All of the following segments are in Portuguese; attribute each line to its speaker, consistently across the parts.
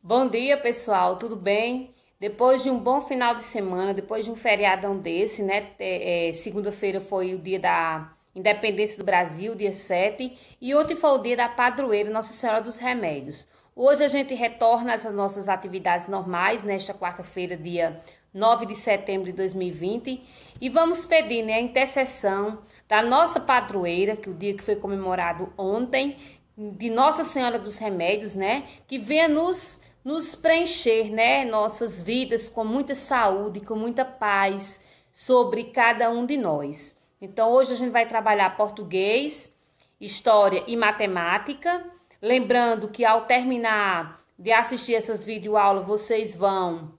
Speaker 1: Bom dia, pessoal, tudo bem? Depois de um bom final de semana, depois de um feriadão desse, né? Segunda-feira foi o dia da Independência do Brasil, dia 7, e ontem foi o dia da padroeira Nossa Senhora dos Remédios. Hoje a gente retorna às nossas atividades normais, nesta quarta-feira, dia 9 de setembro de 2020, e vamos pedir, né, a intercessão da nossa padroeira, que o dia que foi comemorado ontem, de Nossa Senhora dos Remédios, né, que venha nos preencher, né, nossas vidas com muita saúde, com muita paz sobre cada um de nós. Então, hoje a gente vai trabalhar português, história e matemática. Lembrando que ao terminar de assistir essas videoaulas, vocês vão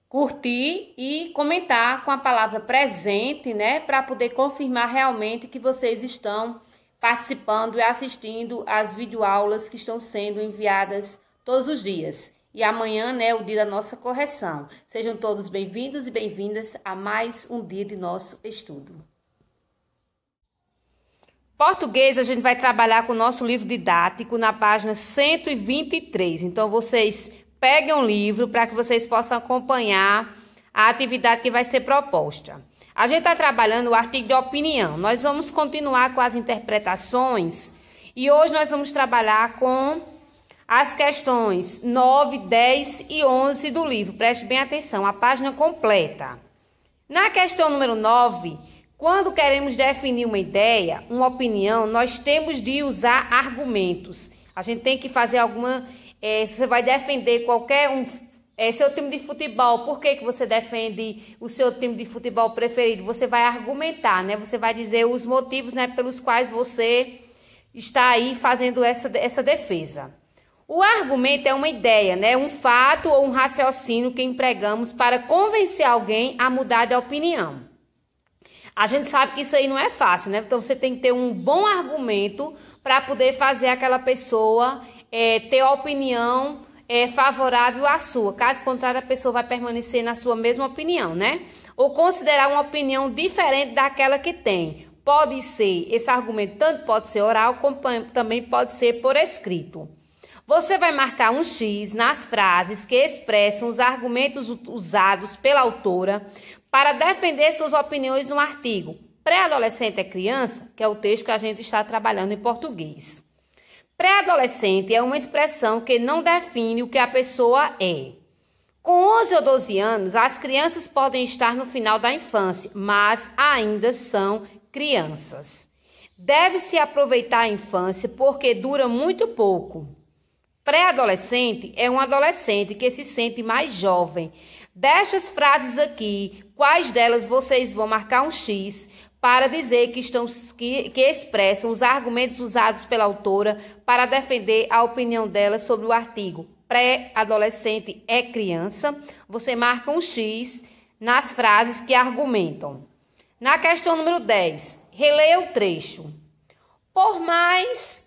Speaker 1: curtir e comentar com a palavra presente, né, para poder confirmar realmente que vocês estão participando e assistindo às videoaulas que estão sendo enviadas todos os dias. E amanhã, né, é o dia da nossa correção. Sejam todos bem-vindos e bem-vindas a mais um dia de nosso estudo. Português, a gente vai trabalhar com o nosso livro didático na página 123. Então, vocês peguem um livro para que vocês possam acompanhar a atividade que vai ser proposta. A gente está trabalhando o artigo de opinião. Nós vamos continuar com as interpretações e hoje nós vamos trabalhar com as questões 9, 10 e 11 do livro. Preste bem atenção, a página completa. Na questão número 9, quando queremos definir uma ideia, uma opinião, nós temos de usar argumentos. A gente tem que fazer alguma... você vai defender qualquer um... seu time de futebol, por que você defende o seu time de futebol preferido? Você vai argumentar, né? Você vai dizer os motivos, né, pelos quais você está aí fazendo essa defesa. O argumento é uma ideia, né? Um fato ou um raciocínio que empregamos para convencer alguém a mudar de opinião. A gente sabe que isso aí não é fácil, né? Então você tem que ter um bom argumento para poder fazer aquela pessoa ter a opinião favorável à sua. Caso contrário, a pessoa vai permanecer na sua mesma opinião, né? Ou considerar uma opinião diferente daquela que tem. Pode ser, esse argumento tanto pode ser oral, como também pode ser por escrito. Você vai marcar um X nas frases que expressam os argumentos usados pela autora para defender suas opiniões no artigo Pré-adolescente é criança, que é o texto que a gente está trabalhando em português. Pré-adolescente é uma expressão que não define o que a pessoa é. Com 11 ou 12 anos, as crianças podem estar no final da infância, mas ainda são crianças. Deve-se aproveitar a infância porque dura muito pouco. Pré-adolescente é um adolescente que se sente mais jovem. Destas frases aqui, quais delas vocês vão marcar um X para dizer que expressam os argumentos usados pela autora para defender a opinião dela sobre o artigo Pré-adolescente é criança? Você marca um X nas frases que argumentam. Na questão número 10, releia o trecho. Por mais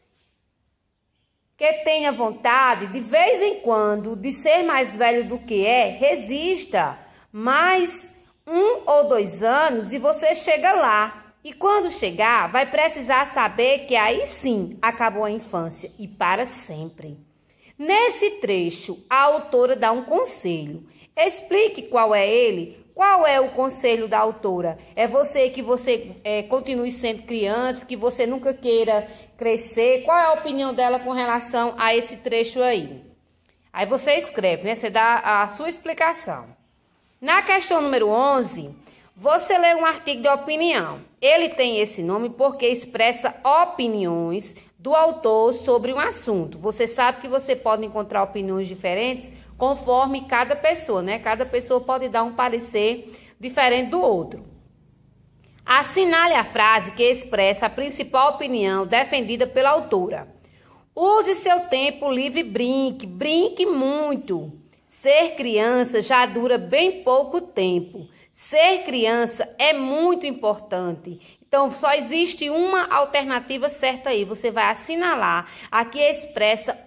Speaker 1: que tenha vontade, de vez em quando, de ser mais velho do que é, resista mais 1 ou 2 anos e você chega lá. E quando chegar, vai precisar saber que aí sim acabou a infância e para sempre. Nesse trecho, a autora dá um conselho. Explique qual é ele. Qual é o conselho da autora? É que você continue sendo criança, que você nunca queira crescer. Qual é a opinião dela com relação a esse trecho aí? Aí você escreve, né? Você dá a sua explicação. Na questão número 11, você lê um artigo de opinião. Ele tem esse nome porque expressa opiniões do autor sobre um assunto. Você sabe que você pode encontrar opiniões diferentes conforme cada pessoa, né? Cada pessoa pode dar um parecer diferente do outro. Assinale a frase que expressa a principal opinião defendida pela autora. Use seu tempo livre e brinque muito. Ser criança já dura bem pouco tempo. Ser criança é muito importante. Então, só existe uma alternativa certa aí. Você vai assinalar. Aqui expressa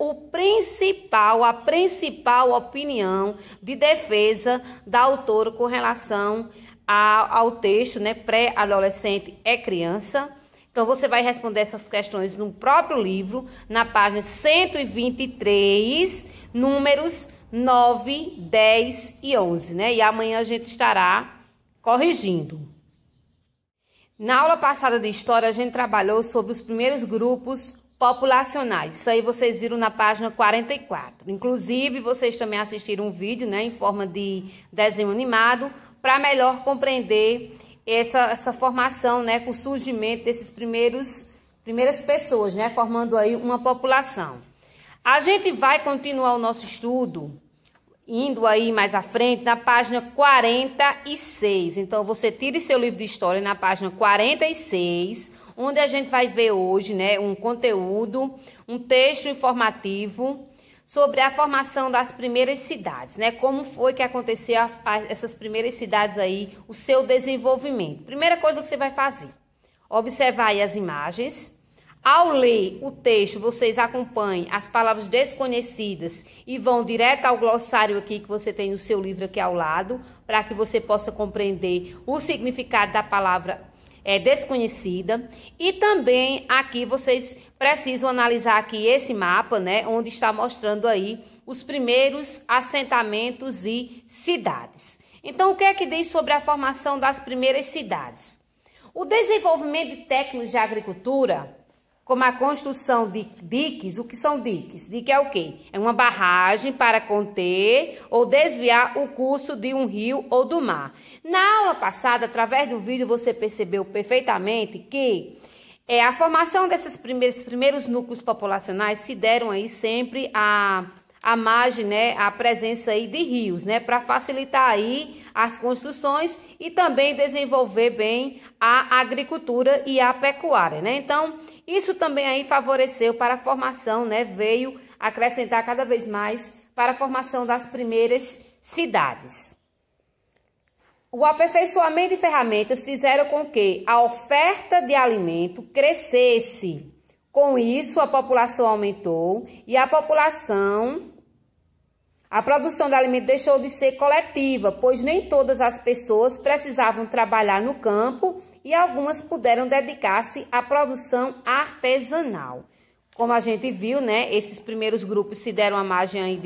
Speaker 1: a principal opinião de defesa da autora com relação ao texto, né? Pré-adolescente é criança. Então, você vai responder essas questões no próprio livro, na página 123 números 9, 10 e 11, né? E amanhã a gente estará corrigindo. Na aula passada de História, a gente trabalhou sobre os primeiros grupos populacionais. Isso aí vocês viram na página 44. Inclusive, vocês também assistiram um vídeo, né, em forma de desenho animado, para melhor compreender essa formação, né, com o surgimento desses primeiras pessoas, né, formando aí uma população. A gente vai continuar o nosso estudo, indo aí mais à frente, na página 46. Então, você tire seu livro de História na página 46, onde a gente vai ver hoje, né, um conteúdo, um texto informativo sobre a formação das primeiras cidades, né? Como foi que aconteceu essas primeiras cidades aí, o seu desenvolvimento. Primeira coisa que você vai fazer, observar aí as imagens. Ao ler o texto, vocês acompanhem as palavras desconhecidas e vão direto ao glossário aqui que você tem no seu livro aqui ao lado, para que você possa compreender o significado da palavra desconhecida. E também aqui vocês precisam analisar aqui esse mapa, né, onde está mostrando aí os primeiros assentamentos e cidades. Então, o que é que diz sobre a formação das primeiras cidades? O desenvolvimento de técnicas de agricultura, como a construção de diques. O que são diques? Dique é o quê? É uma barragem para conter ou desviar o curso de um rio ou do mar. Na aula passada, através do vídeo, você percebeu perfeitamente que a formação desses primeiros núcleos populacionais se deram aí sempre à margem, né, a presença aí de rios, né, para facilitar aí as construções e também desenvolver bem a agricultura e a pecuária, né? Então, isso também aí favoreceu para a formação, né, veio acrescentar cada vez mais para a formação das primeiras cidades. O aperfeiçoamento de ferramentas fizeram com que a oferta de alimento crescesse. Com isso, a população aumentou e a produção de alimento deixou de ser coletiva, pois nem todas as pessoas precisavam trabalhar no campo e algumas puderam dedicar-se à produção artesanal. Como a gente viu, né, esses primeiros grupos se deram à margem aí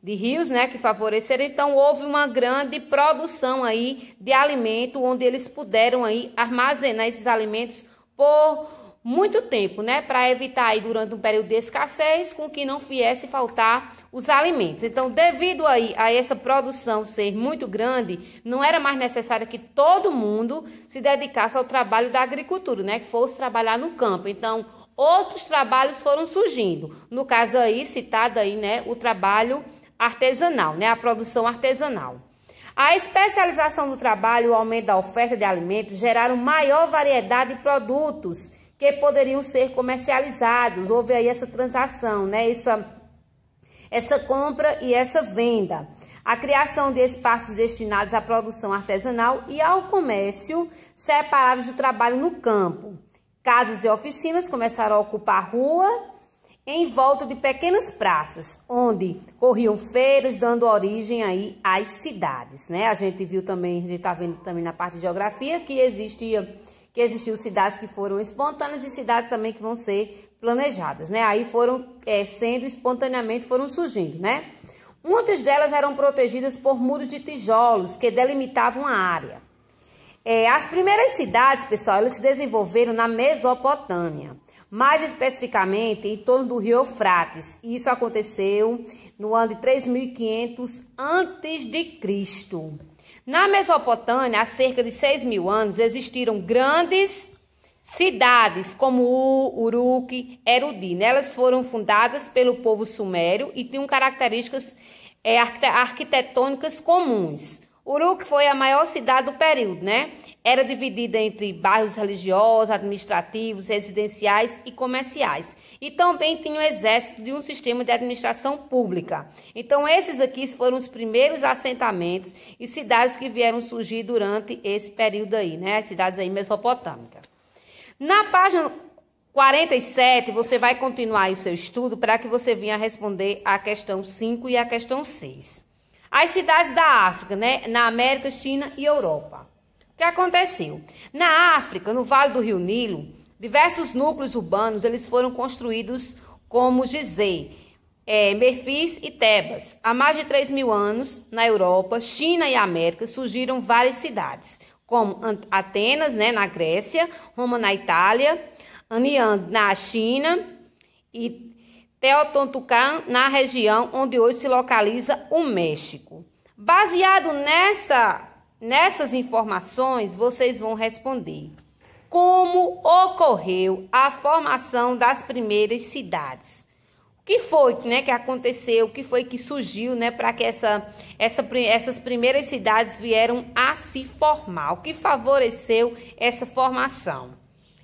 Speaker 1: de rios, né, que favoreceram. Então, houve uma grande produção aí de alimento, onde eles puderam aí armazenar esses alimentos por muito tempo, né, para evitar aí durante um período de escassez com que não viesse faltar os alimentos. Então, devido aí a essa produção ser muito grande, não era mais necessário que todo mundo se dedicasse ao trabalho da agricultura, né, que fosse trabalhar no campo. Então, outros trabalhos foram surgindo. No caso aí, citado aí, né, o trabalho artesanal, né, a produção artesanal. A especialização do trabalho e o aumento da oferta de alimentos geraram maior variedade de produtos que poderiam ser comercializados. Houve aí essa transação, né, essa compra e essa venda. A criação de espaços destinados à produção artesanal e ao comércio, separados do trabalho no campo. Casas e oficinas começaram a ocupar a rua em volta de pequenas praças, onde corriam feiras, dando origem aí às cidades, né? A gente viu também, a gente está vendo também na parte de geografia que existiam cidades que foram espontâneas e cidades também que vão ser planejadas, né? Aí foram sendo espontaneamente, foram surgindo, né? Muitas delas eram protegidas por muros de tijolos que delimitavam a área. As primeiras cidades, pessoal, elas se desenvolveram na Mesopotâmia, mais especificamente em torno do rio Eufrates. Isso aconteceu no ano de 3500 a.C. Na Mesopotâmia, há cerca de 6.000 anos, existiram grandes cidades como Uruk, Erudi. Elas foram fundadas pelo povo sumério e tinham características arquitetônicas comuns. Uruk foi a maior cidade do período, né? Era dividida entre bairros religiosos, administrativos, residenciais e comerciais. E também tinha um exército de um sistema de administração pública. Então, esses aqui foram os primeiros assentamentos e cidades que vieram surgir durante esse período aí, né? As cidades aí mesopotâmicas. Na página 47, você vai continuar aí o seu estudo para que você venha responder a questão 5 e a questão 6. As cidades da África, né, na América, China e Europa. O que aconteceu? Na África, no Vale do Rio Nilo, diversos núcleos urbanos eles foram construídos como Gizeh, Memfis e Tebas. Há mais de 3.000 anos, na Europa, China e América, surgiram várias cidades, como Atenas, né, na Grécia, Roma, na Itália, Anyang, na China, e Teotihuacan, na região onde hoje se localiza o México. Baseado nessas informações, vocês vão responder como ocorreu a formação das primeiras cidades. O que foi, né, que aconteceu, o que foi que surgiu, né, para que essas primeiras cidades vieram a se formar, o que favoreceu essa formação.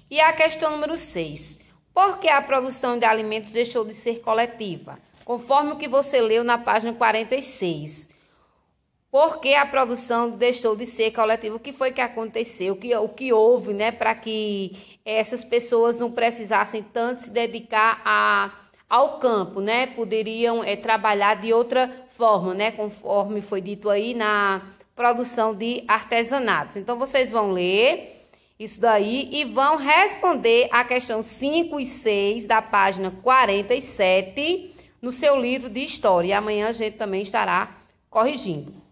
Speaker 1: E a questão número 6. Por que a produção de alimentos deixou de ser coletiva? Conforme o que você leu na página 46. Por que a produção deixou de ser coletiva? O que foi que aconteceu? O que houve, né, para que essas pessoas não precisassem tanto se dedicar ao campo, né? Poderiam trabalhar de outra forma, né? Conforme foi dito aí na produção de artesanatos. Então, vocês vão ler isso daí e vão responder a questão 5 e 6 da página 47 no seu livro de história. E amanhã a gente também estará corrigindo.